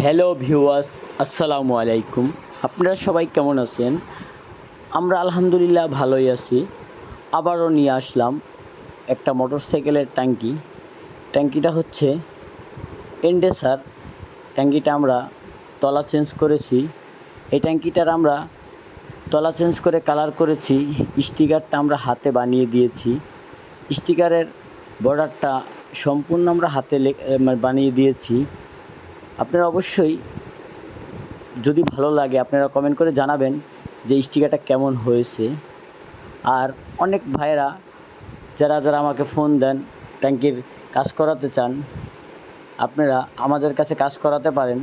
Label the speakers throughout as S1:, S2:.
S1: Hello viewers, আসসালামু আলাইকুম। আপনারা সবাই কেমন আছেন? আমরা আলহামদুলিল্লাহ ভালোই আছি। আবারও নিয়ে আসলাম একটা মোটরসাইকেলের ট্যাঙ্কি। ট্যাঙ্কিটা হচ্ছে এন্ডেসার। ট্যাঙ্কিটা আমরা তলা চেঞ্জ করেছি। এই ট্যাঙ্কিটার আমরা তলা চেঞ্জ করে কালার করেছি। স্টিকারটা আমরা হাতে বানিয়ে দিয়েছি। স্টিকারের বর্ডারটা সম্পূর্ণ আমরা হাতে বানিয়ে দিয়েছি। আপনারা অবশ্যই যদি ভালো লাগে আপনারা কমেন্ট করে জানাবেন যে স্টিকারটা কেমন হয়েছে। আর অনেক ভাইয়েরা যারা আমাকে ফোন দেন ট্যাঙ্কির কাজ করাতে চান, আপনারা আমাদের কাছে কাজ করাতে পারেন।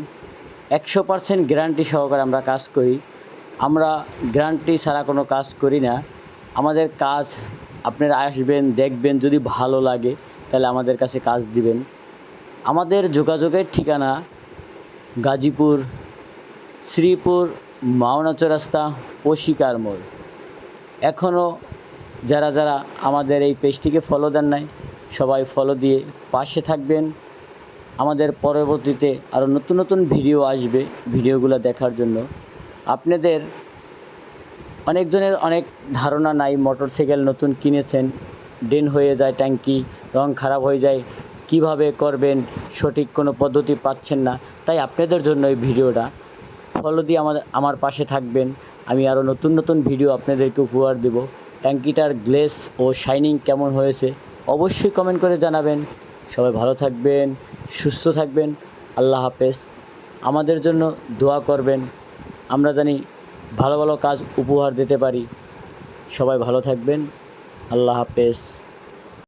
S1: 100% গ্যারান্টি সহকারে আমরা কাজ করি। আমরা গ্যারান্টি ছাড়া কোনো কাজ করি না। আমাদের কাজ আপনারা আসবেন, দেখবেন, যদি ভালো লাগে তাহলে আমাদের কাছে কাজ দিবেন। আমাদের যোগাযোগের ঠিকানা গাজীপুর, শ্রীপুর, মাওনা চৌরাস্তা ও শিকার মোড়। এখনও যারা আমাদের এই পেজটিকে ফলো দেন নাই, সবাই ফলো দিয়ে পাশে থাকবেন। আমাদের পরবর্তীতে আরও নতুন ভিডিও আসবে, ভিডিওগুলো দেখার জন্য। আপনাদের অনেকজনের অনেক ধারণা নাই, মোটরসাইকেল নতুন কিনেছেন, ড্রেন হয়ে যায় ট্যাঙ্কি, রং খারাপ হয়ে যায়, কিভাবে করবেন সঠিক কোনো পদ্ধতি পাচ্ছেন না। তাই আপনাদের জন্য এই ভিডিওটা। ফলো দিয়ে আমার পাশে থাকবেন। আমি আরও নতুন ভিডিও আপনাদেরকে উপহার দেব। ট্যাঙ্কিটার গ্লেস ও শাইনিং কেমন হয়েছে অবশ্যই কমেন্ট করে জানাবেন। সবাই ভালো থাকবেন, সুস্থ থাকবেন। আল্লাহ হাফেজ। আমাদের জন্য দোয়া করবেন, আমরা জানি ভালো কাজ উপহার দিতে পারি। সবাই ভালো থাকবেন। আল্লাহ হাফেজ।